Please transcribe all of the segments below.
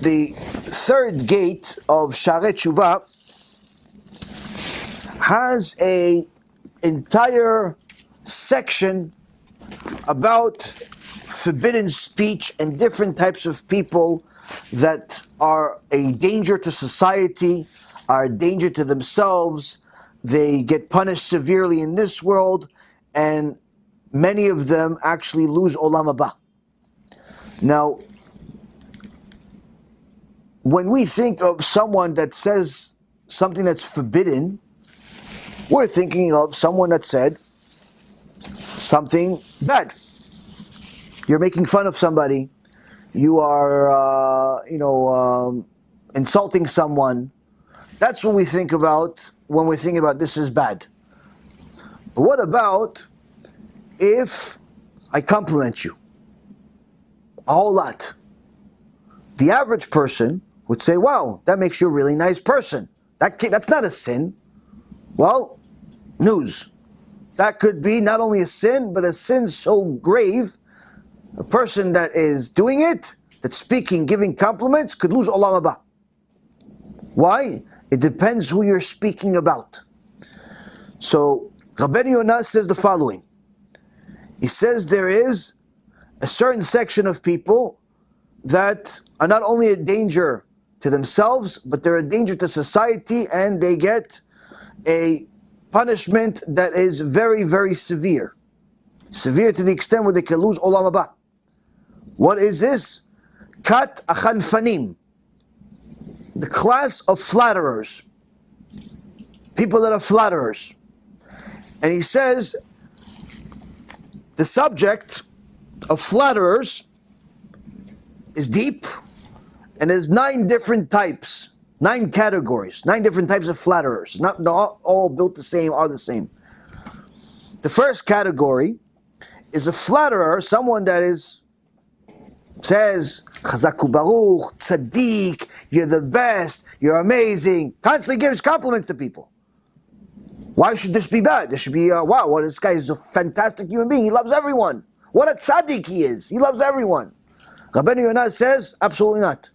The third gate of Shaarei TeShuva has an entire section about forbidden speech and different types of people that are a danger to society, are a danger to themselves. They get punished severely in this world, and many of them actually lose Olam Haba. Now, when we think of someone that says something that's forbidden, we're thinking of someone that said something bad. You're making fun of somebody. You are, insulting someone. That's what we think about when we think about this is bad. But what about if I compliment you a whole lot? The average person would say, wow, that makes you a really nice person. That's not a sin. Well, news. That could be not only a sin, but a sin so grave, a person that is doing it, that's speaking, giving compliments, could lose Olam Haba. Why? It depends who you're speaking about. So, Rabbeinu Yonah says the following. He says there is a certain section of people that are not only a danger to themselves, but they're a danger to society, and they get a punishment that is very, very severe. Severe to the extent where they can lose Olam Haba. What is this? Kat achanfanim. The class of flatterers. People that are flatterers. And he says, the subject of flatterers is deep, and there's 9 different types, 9 categories, 9 different types of flatterers. Not all built the same, are the same. The first category is a flatterer, someone that says, Chazaku Baruch, Tzaddik, you're the best, you're amazing, constantly gives compliments to people. Why should this be bad? This should be, wow, well, this guy is a fantastic human being, he loves everyone. What a tzaddik he is, he loves everyone. Rabbeinu Yonah says, absolutely not.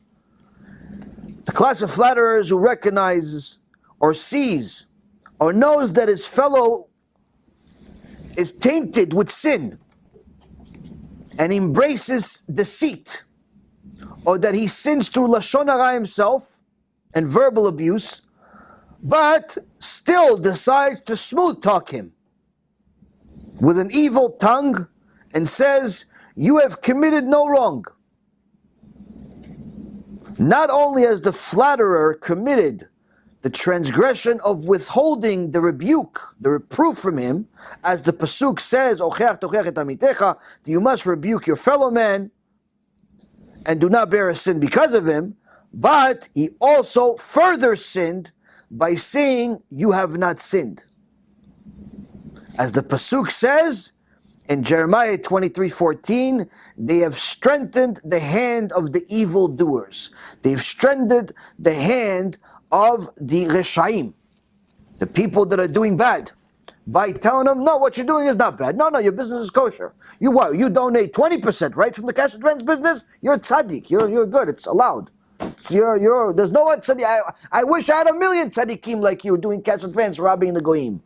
The class of flatterers who recognizes or sees or knows that his fellow is tainted with sin and embraces deceit, or that he sins through Lashon Hara himself and verbal abuse, but still decides to smooth talk him with an evil tongue and says, you have committed no wrong. Not only has the flatterer committed the transgression of withholding the rebuke, the reproof from him, as the pasuk says, "Ocheach tocheach et amitecha," you must rebuke your fellow man and do not bear a sin because of him, but he also further sinned by saying, you have not sinned. As the pasuk says in Jeremiah 23:14, they have strengthened the hand of the evil doers. They've strengthened the hand of the reshaim, the people that are doing bad, by telling them, no, what you're doing is not bad. No, your business is kosher. You donate 20%, right, from the cash advance business? You're a tzaddik. You're good. It's allowed. There's no one tzaddik. I wish I had 1,000,000 tzaddikim like you doing cash advance, robbing the goyim.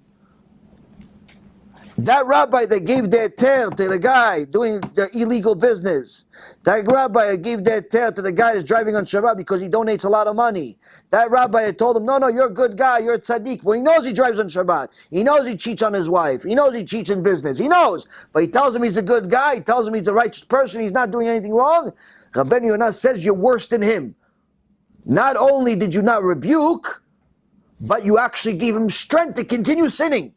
That rabbi that gave the heter to the guy doing the illegal business. That rabbi that gave the heter to the guy that's driving on Shabbat because he donates a lot of money. That rabbi that told him, no, you're a good guy, you're a tzaddik. Well, he knows he drives on Shabbat. He knows he cheats on his wife. He knows he cheats in business. He knows. But he tells him he's a good guy. He tells him he's a righteous person. He's not doing anything wrong. Rabbeinu Yonah says you're worse than him. Not only did you not rebuke, but you actually gave him strength to continue sinning.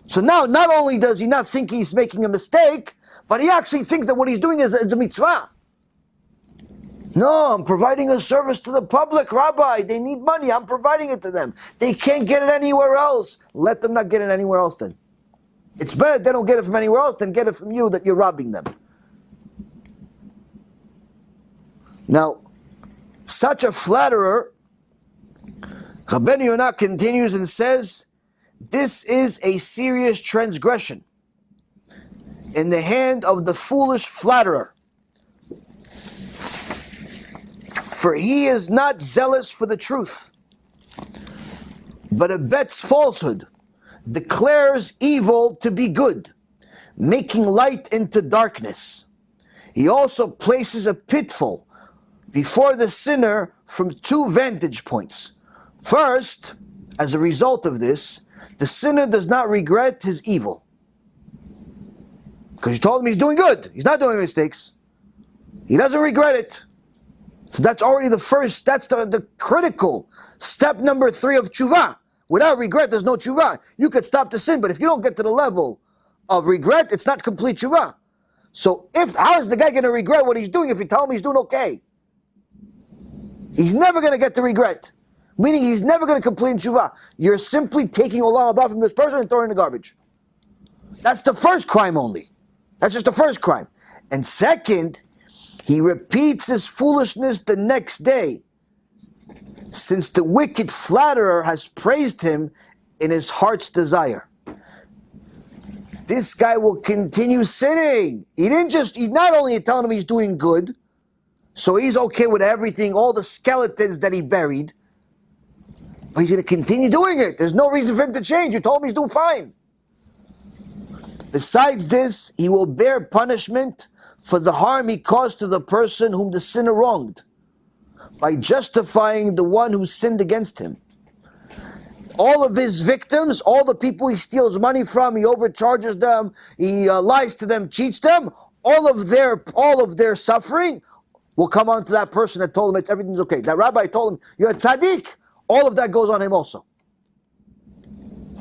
So now, not only does he not think he's making a mistake, but he actually thinks that what he's doing is a mitzvah. No, I'm providing a service to the public, Rabbi. They need money. I'm providing it to them. They can't get it anywhere else. Let them not get it anywhere else then. It's better they don't get it from anywhere else than get it from you that you're robbing them. Now, such a flatterer, Rabbeinu Yonah continues and says, this is a serious transgression in the hand of the foolish flatterer. For he is not zealous for the truth, but abets falsehood, declares evil to be good, making light into darkness. He also places a pitfall before the sinner from two vantage points. First, as a result of this, the sinner does not regret his evil, because you told him he's doing good. He's not doing mistakes. He doesn't regret it. So that's already the first, that's the critical step number 3 of tshuva. Without regret, there's no tshuva. You could stop the sin, but if you don't get to the level of regret, it's not complete tshuva. So how is the guy going to regret what he's doing if you tell him he's doing okay? He's never going to get the regret. Meaning he's never going to complete tshuva. You're simply taking olam haba from this person and throwing it in the garbage. That's the first crime only. That's just the first crime. And second, he repeats his foolishness the next day, since the wicked flatterer has praised him in his heart's desire. This guy will continue sinning. He's not only telling him he's doing good, so he's okay with everything, all the skeletons that he buried, but he's going to continue doing it. There's no reason for him to change. You told him he's doing fine. Besides this, he will bear punishment for the harm he caused to the person whom the sinner wronged, by justifying the one who sinned against him. All of his victims, all the people he steals money from, he overcharges them, he lies to them, cheats them, all of their suffering will come on to that person that told him everything's okay. That rabbi told him, you're a tzaddik, all of that goes on him also.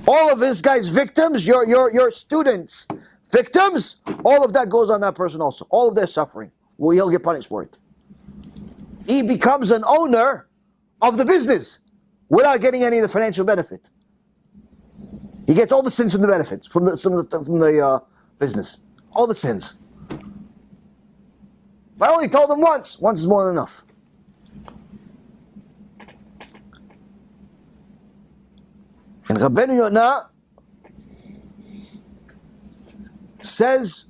All of this guy's victims, your students' victims, all of that goes on that person also. All of their suffering, he'll get punished for it. He becomes an owner of the business without getting any of the financial benefit. He gets all the sins from the benefits, from the business. All the sins. But I only told him once. Once is more than enough. And Rabbeinu Yonah says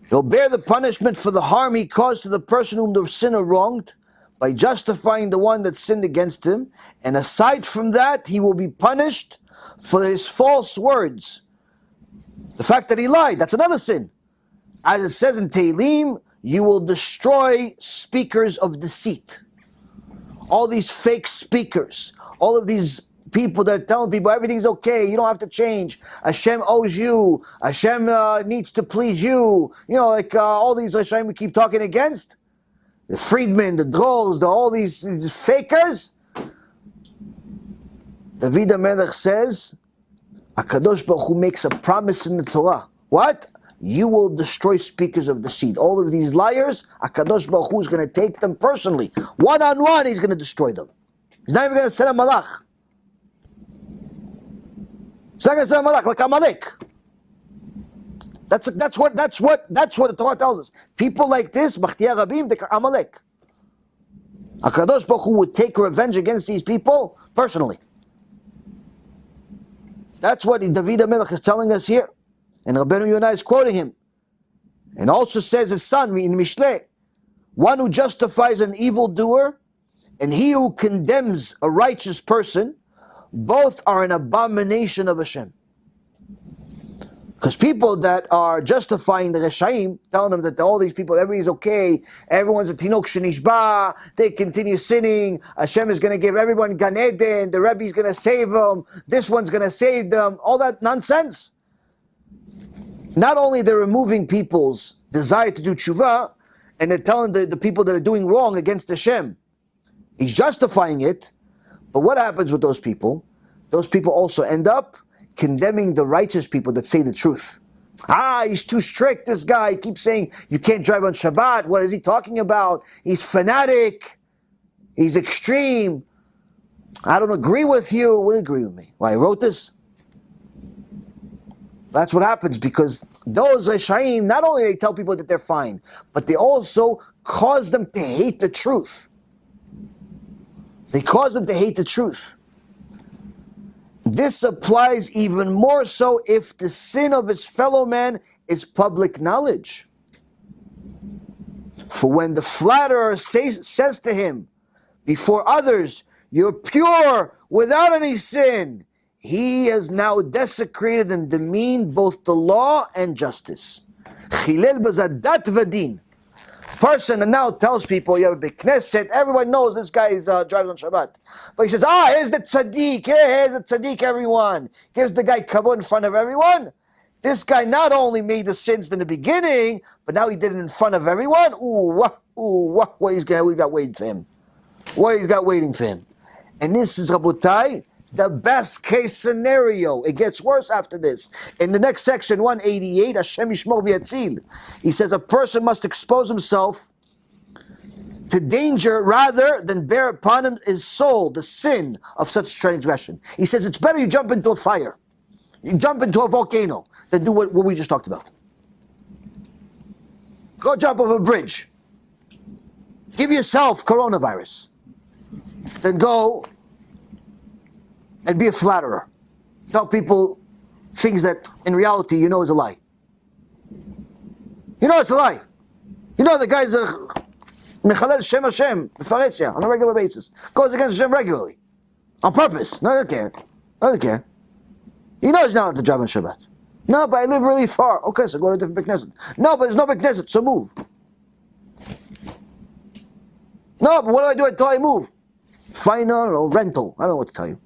he'll bear the punishment for the harm he caused to the person whom the sinner wronged by justifying the one that sinned against him. And aside from that, he will be punished for his false words. The fact that he lied, that's another sin. As it says in Tehillim, you will destroy speakers of deceit. All these fake speakers, all of these people that are telling people everything's okay, you don't have to change, HaShem owes you, HaShem needs to please you, all these HaShem we keep talking against, the freedmen, the doers, all these fakers. David HaMelech says, HaKadosh Baruch Hu makes a promise in the Torah. What? You will destroy speakers of deceit. All of these liars, HaKadosh Baruch Hu is going to take them personally. One-on-one, he's going to destroy them. He's not even going to send a malach. He's not going to send a malach like Amalek. That's what the Torah tells us. People like this, Bachtiya Rabim, they Amalek. HaKadosh Baruch Hu would take revenge against these people personally. That's what David HaMelech is telling us here. And Rabbeinu Yonah is quoting him. And also says his son in Mishleh, one who justifies an evildoer and he who condemns a righteous person, both are an abomination of HaShem. Because people that are justifying the Reshaim, telling them that all these people, everybody's okay, everyone's a Tinok Shenishba, they continue sinning, HaShem is going to give everyone Gan Eden, the Rebbe is going to save them, this one's going to save them, all that nonsense. Not only they're removing people's desire to do tshuva, and they're telling the people that are doing wrong against Hashem, he's justifying it, but what happens with those people? Those people also end up condemning the righteous people that say the truth. He's too strict, this guy. He keeps saying, you can't drive on Shabbat. What is he talking about? He's fanatic. He's extreme. I don't agree with you. What do you agree with me? Why, I wrote this? That's what happens, because those Reshaim, not only they tell people that they're fine, but they also cause them to hate the truth. They cause them to hate the truth. This applies even more so if the sin of his fellow man is public knowledge. For when the flatterer says to him before others, "You're pure without any sin," he has now desecrated and demeaned both the law and justice. Chilel bazadat vadin. Person and now tells people, you have a big knesset, everyone knows this guy is drives on Shabbat. But he says, here's the tzaddik, here's the tzaddik, everyone. Gives the guy kavod in front of everyone. This guy not only made the sins in the beginning, but now he did it in front of everyone. What he's got waiting for him. What he's got waiting for him. And this is, Rabotai, the best case scenario. It gets worse after this. In the next section, 188, HaShem yishmor v'yatzil. He says a person must expose himself to danger rather than bear upon him his soul the sin of such transgression. He says it's better you jump into a fire, you jump into a volcano, than do what we just talked about. Go jump off a bridge. Give yourself coronavirus. Then go and be a flatterer. Tell people things that in reality you know is a lie. You know it's a lie. You know the guy's a mechalel Shem HaShem on a regular basis. Goes against Hashem regularly. On purpose. No, I don't care. I don't care. He knows now the job on Shabbat. No, but I live really far. Okay, so go to a different big knesset. No, but there's no big knesset, so move. No, but what do I do until I move? Final or rental. I don't know what to tell you.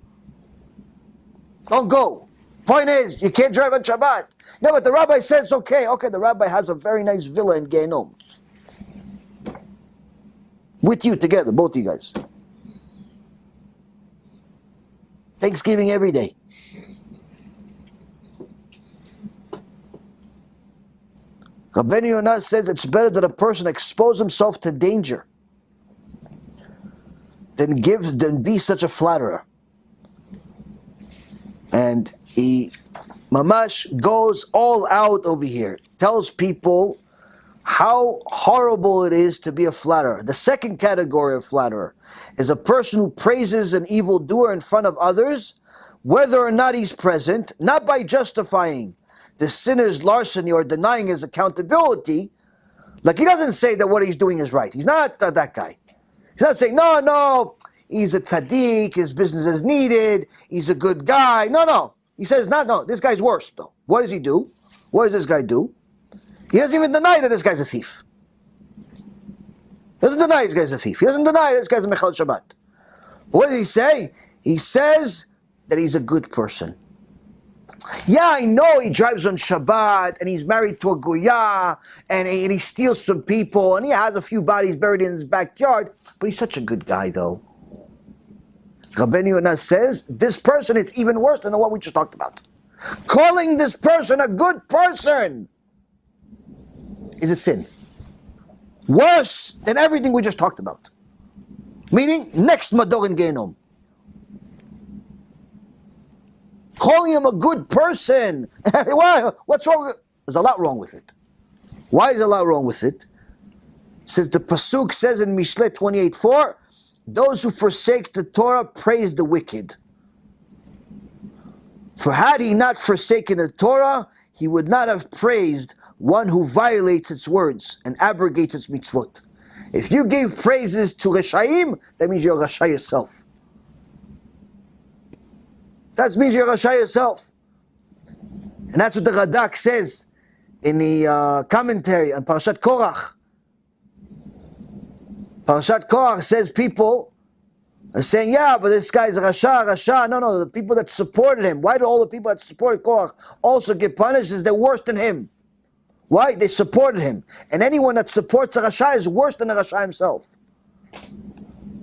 Don't go. Point is, you can't drive on Shabbat. No, but the rabbi says it's okay. Okay, the rabbi has a very nice villa in Gehenom. With you together, both of you guys. Thanksgiving every day. Rabbeinu Yonah says it's better that a person expose himself to danger than be such a flatterer. And he mamash goes all out over here, tells people how horrible it is to be a flatterer. The second category of flatterer is a person who praises an evildoer in front of others, whether or not he's present, not by justifying the sinner's larceny or denying his accountability. Like, he doesn't say that what he's doing is right. He's not that guy. He's not saying, no, he's a tzaddik, his business is needed, he's a good guy. No. He says, no, this guy's worse, though. What does he do? What does this guy do? He doesn't even deny that this guy's a thief. He doesn't deny this guy's a thief. He doesn't deny this guy's a mechal Shabbat. But what does he say? He says that he's a good person. Yeah, I know he drives on Shabbat, and he's married to a goya, and he steals some people, and he has a few bodies buried in his backyard, but he's such a good guy, though. Rabbeinu Yonah says, this person is even worse than the one we just talked about. Calling this person a good person is a sin. Worse than everything we just talked about. Meaning, next Mador in Gehenom. Calling him a good person. Why? What's wrong with it? There's a lot wrong with it. Why is a lot wrong with it? It says the Pasuk says in Mishle 28:4, those who forsake the Torah praise the wicked. For had he not forsaken the Torah, he would not have praised one who violates its words and abrogates its mitzvot. If you gave praises to Reshaim, that means you're Rasha yourself. That means you're Rasha yourself. And that's what the Radak says in the commentary on Parashat Korach. Parashat Korach says people are saying, yeah, but this guy's Rasha. No, the people that supported him. Why do all the people that supported Korach also get punished? Is they're worse than him. Why? They supported him. And anyone that supports a Rasha is worse than the Rasha himself.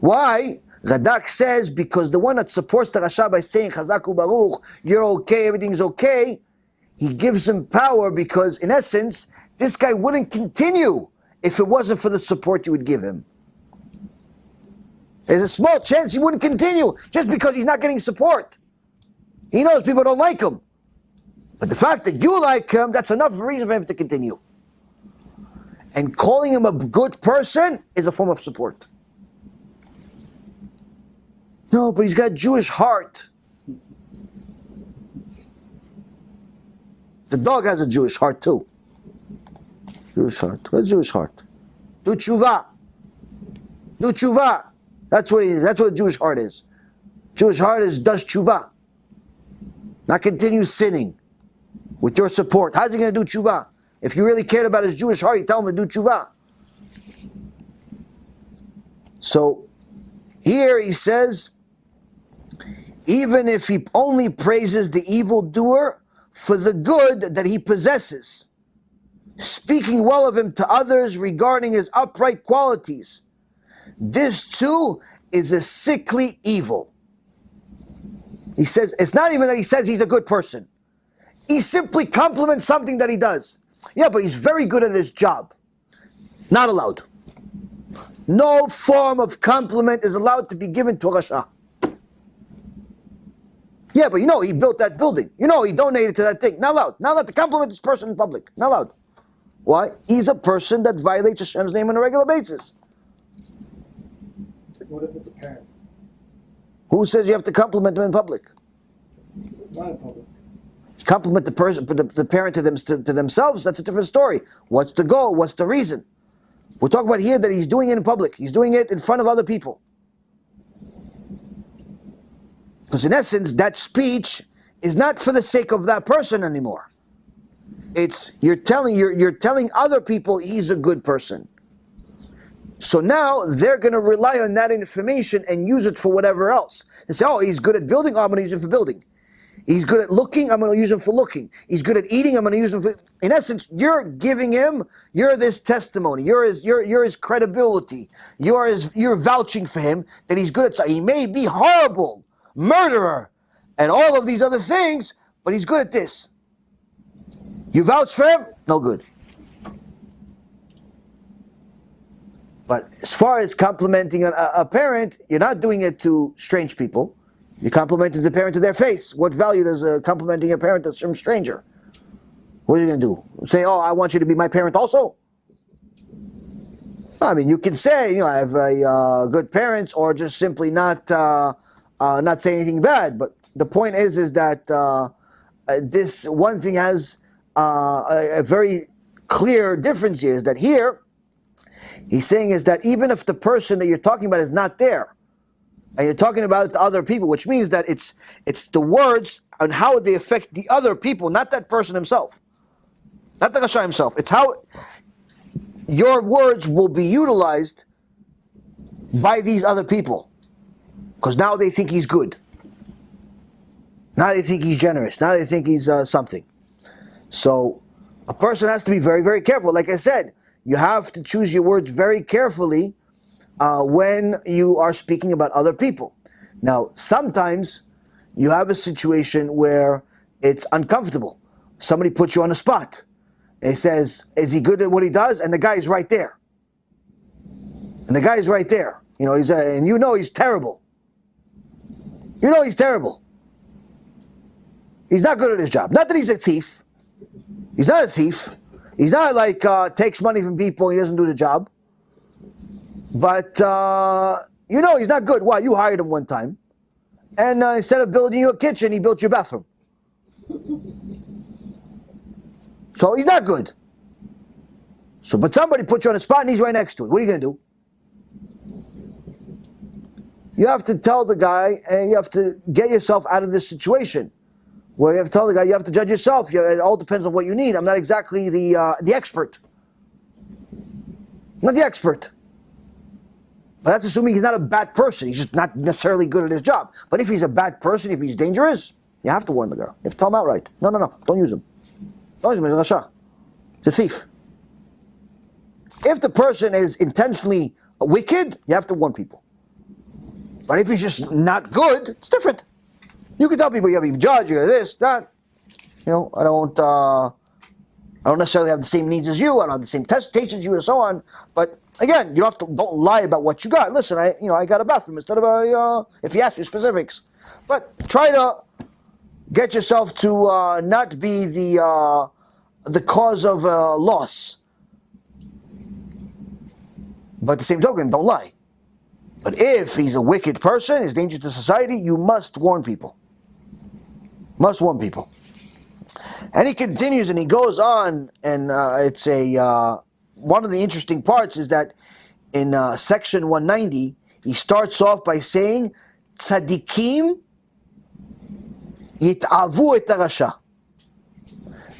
Why? Radak says because the one that supports the Rasha by saying Chazaku Baruch, you're okay, everything's okay, he gives him power because in essence, this guy wouldn't continue if it wasn't for the support you would give him. There's a small chance he wouldn't continue just because he's not getting support. He knows people don't like him. But the fact that you like him, that's enough reason for him to continue. And calling him a good person is a form of support. No, but he's got a Jewish heart. The dog has a Jewish heart too. Jewish heart. What's Jewish heart? Do tshuva. Do tshuva. That's what it is. That's what a Jewish heart is. Jewish heart does tshuva. Not continue sinning with your support. How's he going to do tshuva? If you really cared about his Jewish heart, you tell him to do tshuva. So here he says, even if he only praises the evildoer for the good that he possesses, speaking well of him to others regarding his upright qualities, this too is a sickly evil. He says, it's not even that he says he's a good person. He simply compliments something that he does. Yeah, but he's very good at his job. Not allowed. No form of compliment is allowed to be given to a Rasha. Yeah, but he built that building. He donated to that thing. Not allowed. Not allowed to compliment this person in public. Not allowed. Why? He's a person that violates Hashem's name on a regular basis. What if it's a parent? Who says you have to compliment them in public? Not in public. Compliment the person, the parent to themselves, that's a different story. What's the goal? What's the reason? We're talking about here that he's doing it in public. He's doing it in front of other people. Because in essence, that speech is not for the sake of that person anymore. It's you're telling other people he's a good person. So now they're going to rely on that information and use it for whatever else. And say, oh, he's good at building, I'm going to use him for building. He's good at looking, I'm going to use him for looking. He's good at eating, I'm going to use him for... In essence, you're giving him, you're this testimony, you're his credibility, you're vouching for him that he's good at... He may be horrible, murderer, and all of these other things, but he's good at this. You vouch for him? No good. But as far as complimenting a parent, you're not doing it to strange people. You complimented the parent to their face. What value does complimenting a parent to some stranger? What are you going to do? Say, oh, I want you to be my parent also? I mean, you can say, I have good parents, or just simply not say anything bad. But the point is that this one thing has a very clear difference here, is that here, he's saying is that even if the person that you're talking about is not there, and you're talking about it to other people, which means that it's the words and how they affect the other people, not that person himself, not the Rasha himself. It's how your words will be utilized by these other people, because now they think he's good. Now they think he's generous. Now they think he's something. So a person has to be very, very careful. Like I said, you have to choose your words very carefully when you are speaking about other people. Now, sometimes you have a situation where it's uncomfortable. Somebody puts you on the spot. He says, is he good at what he does? And the guy is right there. And the guy is right there. He's he's terrible. He's terrible. He's not good at his job. Not that he's a thief. He's not a thief. He's not like takes money from people, he doesn't do the job. But, he's not good. Why? You hired him one time. And instead of building you a kitchen, he built you a bathroom. So he's not good. But somebody put you on a spot and he's right next to it. What are you going to do? You have to tell the guy, and you have to get yourself out of this situation. Where you have to tell the guy, you have to judge yourself. It all depends on what you need. I'm not exactly the expert. I'm not the expert. But that's assuming he's not a bad person. He's just not necessarily good at his job. But if he's a bad person, if he's dangerous, you have to warn the guy. You have to tell him outright. No, don't use him. Don't use him, he's a Rasha. He's a thief. If the person is intentionally wicked, you have to warn people. But if he's just not good, it's different. You can tell people, you got to be judged, you got this, that. I don't necessarily have the same needs as you, I don't have the same tastes as you, and so on. But again, don't lie about what you got. Listen, I got a bathroom instead of if he asks you specifics. But try to get yourself to not be the cause of loss. But at the same token, don't lie. But if he's a wicked person, is dangerous to society, you must warn people. Must warn people. And he continues and he goes on, and it's a one of the interesting parts is that in section 190, he starts off by saying, Tzadikim yit'avu et harasha.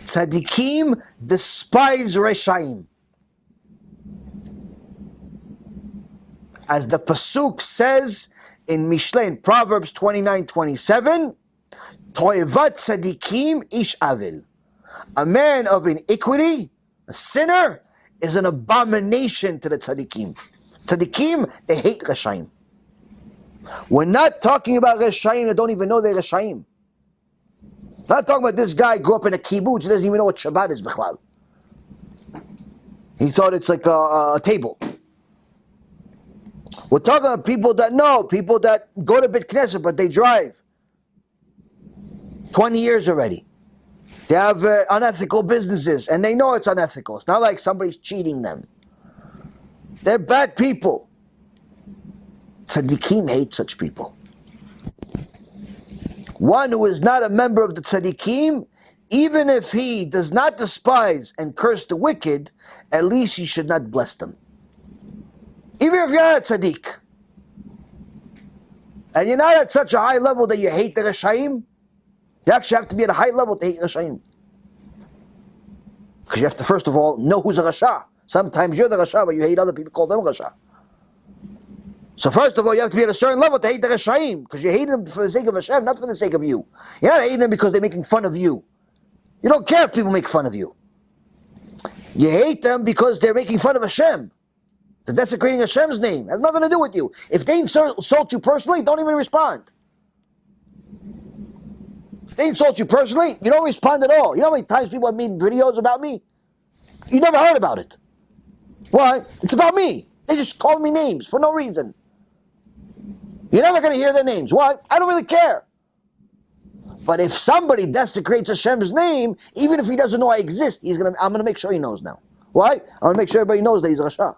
Tzadikim despise reshaim. As the pasuk says in Mishle, in Proverbs 29:27, Toevat tzadikim ish avil. A man of iniquity, a sinner, is an abomination to the tzadikim. Tzadikim, they hate reshaim. We're not talking about reshaim that don't even know they're reshaim. Not talking about this guy grew up in a kibbutz, he doesn't even know what Shabbat is, bichlal. He thought it's like a table. We're talking about people that know, people that go to Beit Knesset, but they drive 20 years already. They have unethical businesses, and they know it's unethical. It's not like somebody's cheating them. They're bad people. Tzaddikim hate such people. One who is not a member of the tzaddikim, even if he does not despise and curse the wicked, at least he should not bless them. Even if you're not a tzaddik, and you're not at such a high level that you hate the Reshaim, you actually have to be at a high level to hate Reshaim. Because you have to, first of all, know who's a Rasha. Sometimes you're the Rasha, but you hate other people, call them Rasha. So first of all, you have to be at a certain level to hate the Reshaim, because you hate them for the sake of Hashem, not for the sake of you. You're not hating them because they're making fun of you. You don't care if people make fun of you. You hate them because they're making fun of Hashem. They're desecrating Hashem's name. It has nothing to do with you. If they insult you personally, don't even respond. If they insult you personally, you don't respond at all. You know how many times people have made videos about me? You never heard about it. Why? It's about me. They just call me names for no reason. You're never going to hear their names. Why? I don't really care. But if somebody desecrates Hashem's name, even if he doesn't know I exist, I'm going to make sure he knows now. Why? I'm going to make sure everybody knows that he's a Rasha.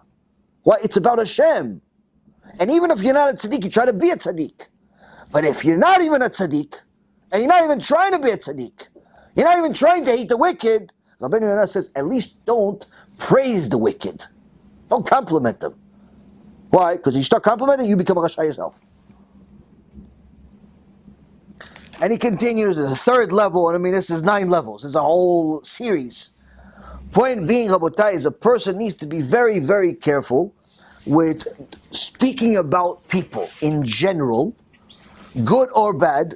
Why? It's about Hashem. And even if you're not a tzaddik, you try to be a tzaddik. But if you're not even a tzaddik, and you're not even trying to be a tzaddik, you're not even trying to hate the wicked, Rabbeinu Yonah says, at least don't praise the wicked. Don't compliment them. Why? Because you start complimenting, you become a Rasha yourself. And he continues at the third level, and I mean this is 9 levels, it's a whole series. Point being, Rabotai, is a person needs to be very, very careful with speaking about people in general, good or bad,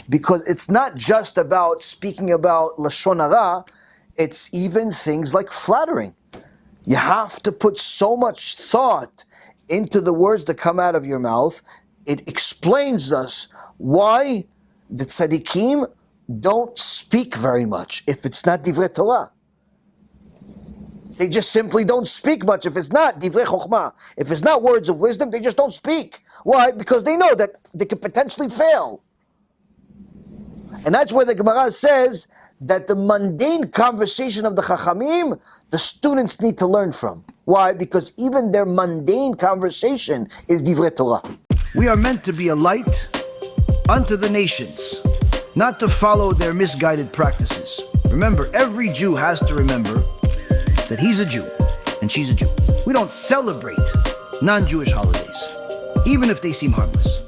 because it's not just about speaking about Lashon Hara, it's even things like flattering. You have to put so much thought into the words that come out of your mouth. It explains us why the tzaddikim don't speak very much if it's not divrei Torah. They just simply don't speak much if it's not divrei chokhmah. If it's not words of wisdom, they just don't speak. Why? Because they know that they could potentially fail. And that's where the Gemara says that the mundane conversation of the Chachamim, the students need to learn from. Why? Because even their mundane conversation is divrei Torah. We are meant to be a light unto the nations, not to follow their misguided practices. Remember, every Jew has to remember that he's a Jew and she's a Jew. We don't celebrate non-Jewish holidays, even if they seem harmless.